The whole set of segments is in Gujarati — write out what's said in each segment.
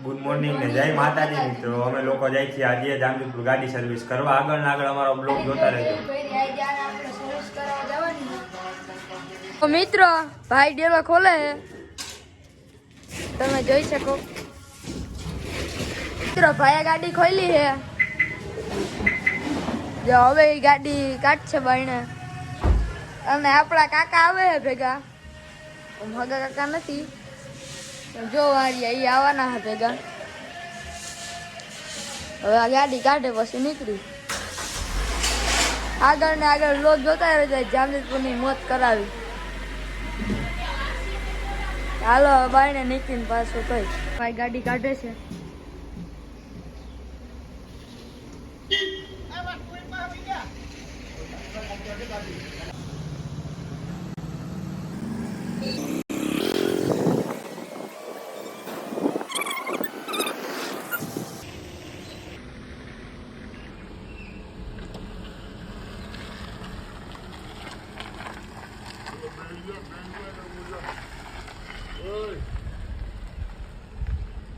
ગુડ મોર્નિંગ ને જય માતાજી મિત્રો. અમે લોકો જાય છીએ આજે જામજોધપુર ગાડી સર્વિસ કરવા. આગળ ને આગળ અમારો બ્લોગ જોતા રહેજો. તો મિત્રો ભાઈ ડેલો ખોલે છે, તમે જોઈ શકો. મિત્રો ભાઈએ ગાડી ખોલી છે. જો હવે એ ગાડી કાઢશે બાઈને અને આપણા કાકા આવે છે ભેગા. ભગા કાકા નથી, જો વાળી અહીં આવવાના છે ભેગા. હવે આ ગાડી કાઢે પછી નીકળી આગળ ને આગળ લોક જોતા રહે. જામજોધપુરની મોત કરાવી. હાલો બાઈને નીકળીને પાછું કઈ ભાઈ ગાડી કાઢે છે.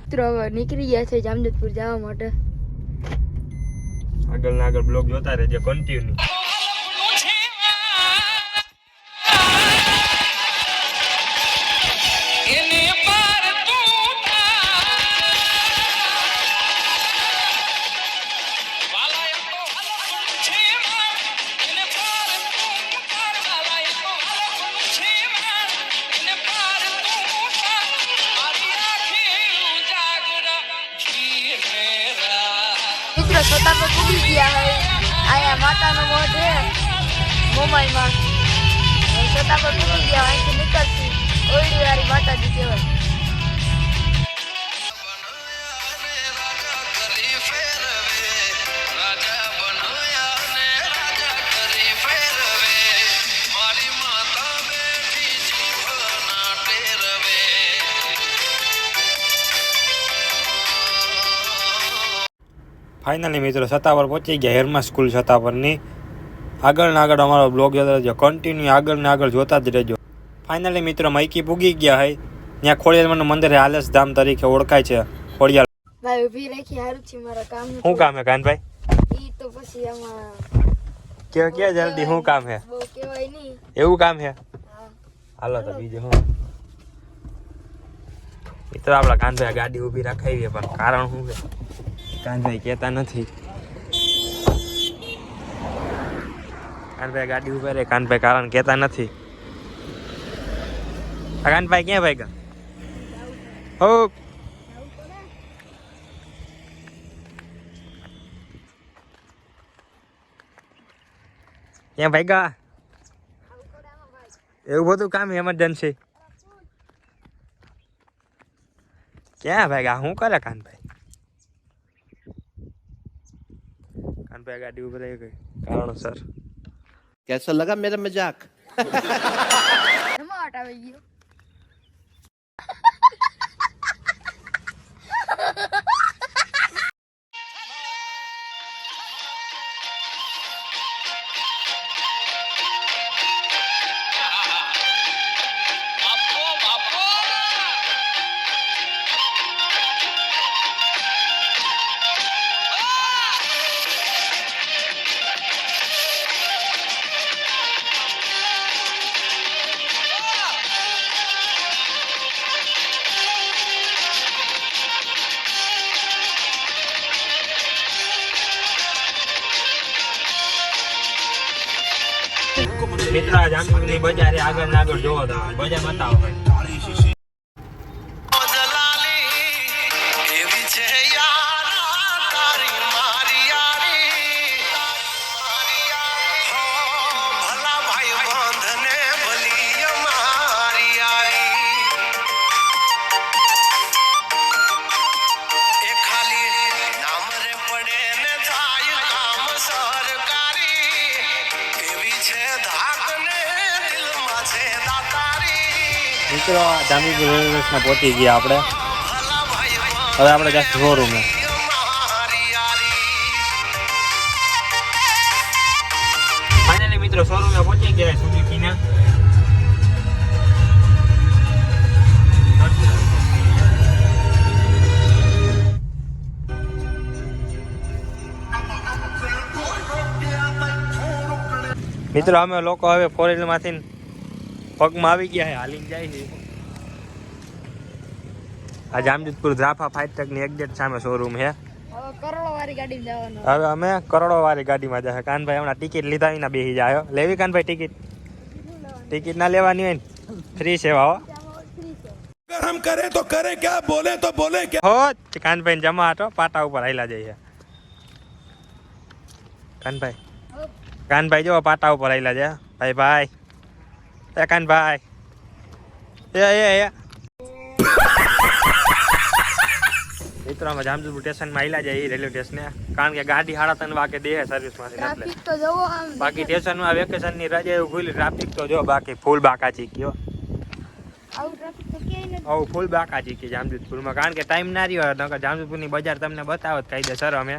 મિત્રો હવે નીકળી ગયા છે જામજોધપુર જવા માટે. આગળ ને આગળ બ્લોગ જોતા રહેજો કન્ટિન્યુ. છોટામાં પૂરી ગયા હોય. અહીંયા માતાનો મોઢ છે મુંબઈમાં. છોટામાં પૂરી ગયા અહીંથી નીકળતી ઓયડી વાળી માતાજી કહેવાય. ફાઇનલી મિત્રો સત્તાવાર પહોંચી ગયા હેરમા સ્કૂલ સત્તાવારની. આગળ ને આગળ અમારો બ્લોગ જોતા રહેજો કન્ટિન્યુ. આગળ ને આગળ જોતા જ રહેજો. ફાઇનલી મિત્રો મૈકી પૂગી ગયા હોય. ત્યાં ખોડિયારમાંનું મંદિર હાલેસ ધામ તરીકે ઓળખાય છે. ખોડિયાર ભાઈ ઊભી રાખી હારું છે મારા કામ. શું કામ હે કાનભાઈ? ઈ તો પછી આમાં કે જલ્દી શું કામ હે? બહુ કહેવાય નહીં. એવું કામ હે? હા હાલો તો બીજું શું મિત્રો. આપણા કાનભાઈ ગાડી ઊભી રાખાવી પણ કારણ શું છે કાનભાઈ કહેતા નથી. કાનભાઈ ગાડી ઉભા રે. કાનભાઈ કારણ કહેતા નથી. કાનભાઈ ક્યાં ભાઈ હો ક્યાં ભાઈ એવું બધું કામ એમરજન્સી ક્યાં ભાઈ શું કરે કાનભાઈ? કાનભાઈ ગાડી ઉભી રહી ગઈ કારણોસર. कैसा लगा मेरा मजाक? ધમાટ આવી ગયો. મિત્ર જામજોધપુરની બજારે આગળ ને આગળ જોવો તો બજાર બતાવો ભાઈ. મિત્રો જામજોધપુર રેલવે સ્ટેશન પહોંચી ગયા આપણે. હવે આપણે જશું શોરૂમે. ફાઇનલી મિત્રો શોરૂમે પહોંચી ગયા સુઝુકીના. મિત્રો અમે લોકો હવે 4 માંથી પગમાં આવી ગયા છે, હાલીને જાય છે. આ જામજોધપુર ઝાફા ફાઈટેક ની એક્ઝેક્ટ સામે શોરૂમ છે. હવે કરોડોવાળી ગાડીમાં જવાનું. હવે અમે કરોડોવાળી ગાડીમાં જશે. કાનભાઈ હમણાં ટિકિટ લીધા વિના બેસી જાય. લેવી કાનભાઈ ટિકિટ? ટિકિટ ના લેવાની હોય ને, ફ્રી સેવા હો. अगर हम करें तो करें क्या, बोले तो बोले क्या. હો કાનભાઈ જમા હતો, પાટા ઉપર હાલ્યા જઈએ. કાનભાઈ જો પાટા ઉપર હાલ્યા છે. ભાઈ ભાઈ એ કાનભાઈ એ મિત્રો અમે જામજોધપુર સ્ટેશનમાં આવેલા જઈએ રેલવે સ્ટેશને, કારણ કે ગાડી 3:30 વાગે દે સર્વિસમાંથી એટલે. ટ્રાફિક તો જોવો આમ. બાકી સ્ટેશનમાં વેકેશનની રજા એવું ખુલ્લી, ટ્રાફિક તો જો બાકી ફૂલ બાકાચી ગયો. આવું ટ્રાફિક તો ક્યાંય નથી. આવું ફૂલ બાકાચી કે જામજોધપુરમાં, કારણ કે ટાઈમ ના રહ્યો. નકર જામજોધપુરની બજાર તમને બતાવો કાયદેસર અમે.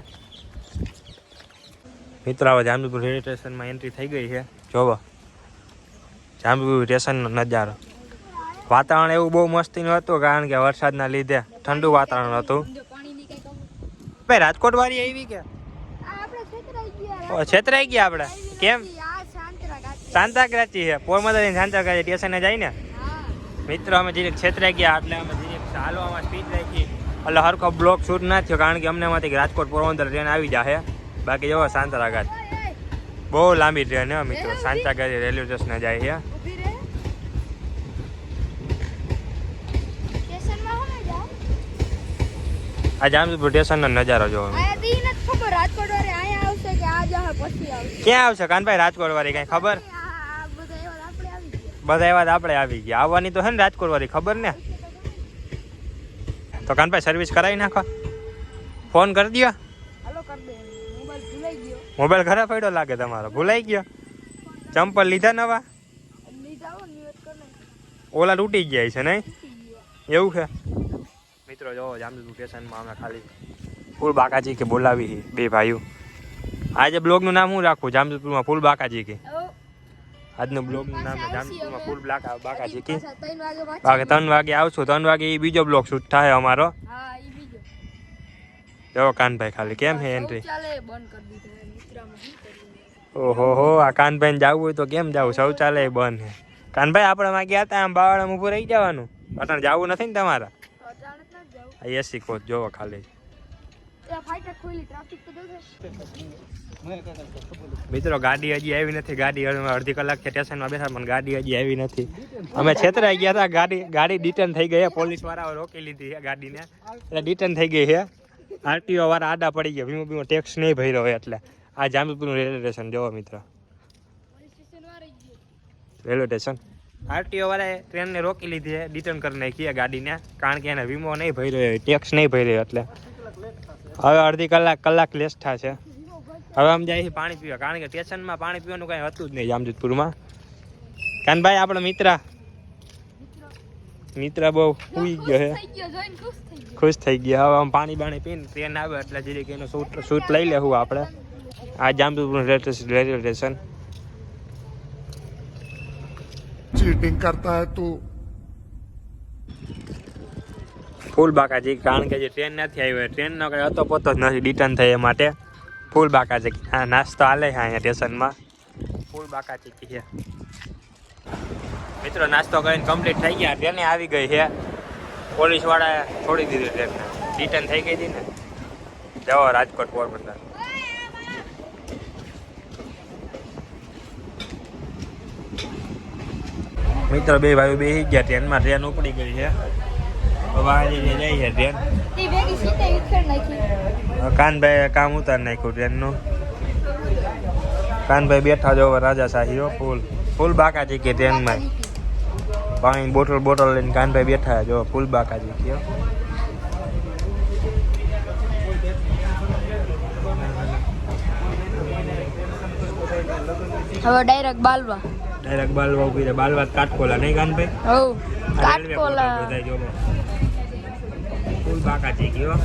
મિત્રો હવે જામજોધપુર રેલવે સ્ટેશનમાં એન્ટ્રી થઈ ગઈ છે. જોવો જામજોધપુર સ્ટેશનનો નજારો. વાતાવરણ એવું બહુ મસ્તીનું હતું, કારણ કે વરસાદના લીધે ઠંડુ વાતાવરણ હતું. ભાઈ રાજકોટ વાળી આવી કે છેતરાઈ ગયા આપણે? કેમ? સાંતાક્રાચી છે, પોરબંદર સાંતાક્રાચી સ્ટેશને જાય ને. મિત્રો અમે જે છેતરાઈ ગયા એટલે અમે જે ચાલવામાં સ્પીડ રાખી એટલે હરખો બ્લોક શૂટ ના થયો, કારણ કે અમને એમાંથી રાજકોટ પોરબંદર ટ્રેન આવી જાય. બાકી જવો સાંતરાગાજ બહુ લાંબી ટ્રેન હે મિત્રો, સાંતાગાજ રેલવે સ્ટેશને જાય છે. આ જામજોધપુર સ્ટેશનનો નજારો જોવો. ક્યાં આવશે કાનભાઈ રાજકોટ વાળી કઈ ખબર? બધા એવા આપણે આવી ગયા. આવવાની તો છે ને રાજકોટ વાળી, ખબર ને? તો કાનભાઈ સર્વિસ કરાવી નાખો, ફોન કરી દો. મોબાઈલ ઘરે પડ્યો લાગે તમારો, ભૂલાઈ ગયો. ચંપલ લીધા નવા? ઓલા તૂટી ગયા છે નહીં? એવું છે મિત્રો. જો જામજોધપુર સ્ટેશનમાં અમે ખાલી ફૂલ બાકાજી કે બોલાવી બે ભાઈઓ. આજે બ્લોગનું નામ હું રાખું? જામજોધપુરમાં ફૂલ બાકાજી કે. આજનું બ્લોગનું નામ છે જામજોધપુરમાં ફૂલ બાકાજી કે. બાકી 3 વાગે આવશું. 3 વાગે એ બીજો બ્લોગ શૂટ થાય અમારો. જો કાનભાઈ ખાલી કેમ છે એન્ટ્રી? ઓહો હો, આ કાનભાઈને જવું હોય તો કેમ જવું? શૌચાલય બંધ છે. કાનભાઈ આપણે માં ગયા હતા, આમ બાવાળામાં ઊભું રહી જવાનું. અટાણ જવું નથી ને તમારા? એસી કોચ જોવો ખાલી. મિત્રો ગાડી હજી આવી નથી. ગાડી અડધી કલાક છે સ્ટેશનમાં બેઠા, પણ ગાડી હજી આવી નથી. અમે છેતરાઈ ગયા હતા. ગાડી ડિટર્ન થઈ ગઈ છે. પોલીસ વાળાઓ રોકી લીધી છે ગાડીને, એટલે ડિટર્ન થઈ ગઈ છે. આરટીઓ વાળા આડા પડી ગયા, વીમો ટેક્સ નહીં ભર્યો હોય એટલે. આ જામજોધપુરનું રેલવે સ્ટેશન જોવો મિત્રો, રેલવે સ્ટેશન. આરટીઓ વાળાએ ટ્રેનને રોકી લીધી છે, ડિટર્ન કરી નાખી ગાડીને, કારણ કે એને વીમો નહીં ભર્યો હોય, ટેક્સ નહીં ભર્યો એટલે. હવે અડધી કલાક લેટ થશે. હવે આમ જાય પાણી પીવા, કારણ કે સ્ટેશનમાં પાણી પીવાનું કાંઈ હતું જ નહીં જામજોધપુરમાં. કાનભાઈ આપણો મિત્ર બહુ સુઈ ગયો છે, ખુશ થઈ ગયા. હવે આમ પાણી પીને ટ્રેન આવે એટલે જરીક એનો શૂટ લઈ લેવું આપણે. આ જામજોધપુર રેલવે સ્ટેશન. चीटिंग करता है तू. ફૂલ બાકાજી, કારણ કે જે ટ્રેન નથી આવી હોય, ટ્રેનનો કંઈ હતો પોતો જ નથી, ડિટર્ન થાય એ માટે ફૂલ બાકાજી. હા, નાસ્તો હાલે છે અહીંયા સ્ટેશનમાં, ફૂલ બાકાજી છે. મિત્રો નાસ્તો કરીને કમ્પ્લીટ થઈ ગયા. ટ્રેને આવી ગઈ છે. પોલીસવાળાએ છોડી દીધી ટ્રેનને, રિટર્ન થઈ ગઈ હતી ને. જાઓ રાજકોટ પોરબંદર. મિત્રો બે ભાઈઓ બેસી ગયા ટ્રેનમાં. ટ્રેન ઉપડી ગઈ છે, જાય છે ટ્રેન. કાનભાઈ કામ ઉતાર નાખ્યું ટ્રેનનું. કાનભાઈ બેઠા જો રાજા શાહીઓ ફૂલ બાકાજી કે ટ્રેનમાં. પાણી બોટલ લઈને કાનભાઈ બેઠા જો ફૂલ બાકાજી કયો. હવે ડાયરેક્ટ બાલવા ઉભી રહે. બાલવા કાટકોલા નહીં કાનભાઈ? હવ કાટકોલા બધા જો ફૂલ બાકાજી ગયો.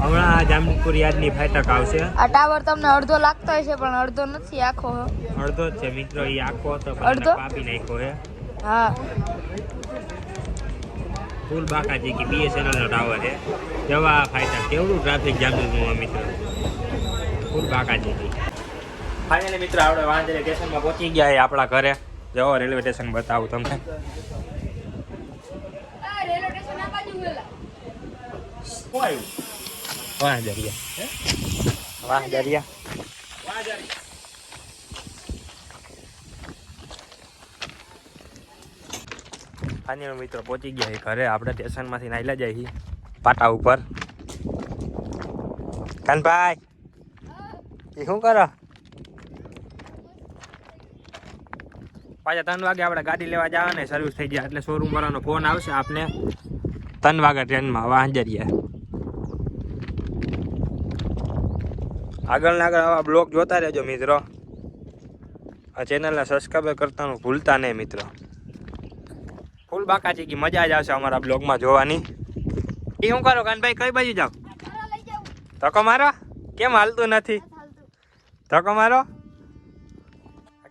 હમણાં જામજોધપુર યાદની ફાટક આવશે. આ ટાવર તમને અડધો લાગતો હશે, પણ અડધો નથી, આખો અડધો જ છે મિત્રો. એ આખો હતો, અડધો કાપી નાખ્યો છે. હા, ફૂલ બાકાજી કે BSNL નો ટાવર છે. જવા ફાટક કેવડું ટ્રાફિક જામજોધપુરમાં મિત્રો. ફૂલ બાકાજી. ફાઇનલી મિત્રો આપણે વાંદરે સ્ટેશનમાં પહોંચી ગયા છે આપણા ઘરે. જો રેલવે સ્ટેશન બતાવું તમને. રેલવે સ્ટેશન આ બાજુ ગયેલા. શું આવ્યું? વાંદરિયા. ફાઇનલી મિત્રો પહોંચી ગયા છે ઘરે. આપણે સ્ટેશનમાંથી નાઈલા જાય છીએ પાટા ઉપર. કાનભાઈ એ શું કરો? પાછા 3 વાગે આપણે ગાડી લેવા જવાને સર્વિસ થઈ જાય એટલે શોરૂમ વાળાનો ફોન આવશે આપને 3 વાગે ટ્રેનમાં વાંજરીએ. આગળ આવા બ્લોગ જોતા રહેજો મિત્રો. આ ચેનલને સબસ્ક્રાઈબ કરતાનું ભૂલતા નહીં મિત્રો. ફૂલ બાકાજી કી મજા જ આવશે અમારા બ્લોગમાં જોવાની. એ શું કરો કાનભાઈ? કઈ બાજુ જાવ? ધક્કો મારો? કેમ હાલતું નથી? ધક્કો મારો.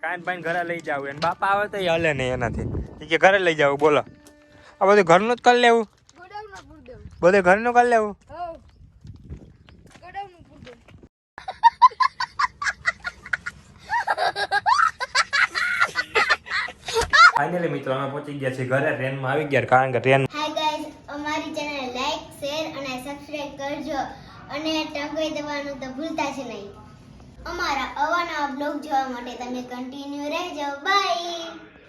કાનભાઈ ઘરે લઈ જાવ. એને બાપા આવે તો એ હલે નહીં એનાથી. એ કે ઘરે લઈ જાવ. બોલો આ બધું ઘરનું જ કરી લેવું. બધું ઘરનું કરી લેવું. ફાઇનલી મિત્રો અમે પહોંચી ગયા છીએ ઘરે. ટ્રેનમાં આવી ગયા કારણ કે ટ્રેન. હાય ગાઈઝ, અમારી ચેનલ લાઈક શેર અને સબસ્ક્રાઇબ કરજો અને ટંકાઈ દેવાનું તો ભૂલતા જ નહીં. અમારા અવાનવા બ્લોગ જોવા માટે તમે કન્ટિન્યુ રહેજો. બાય.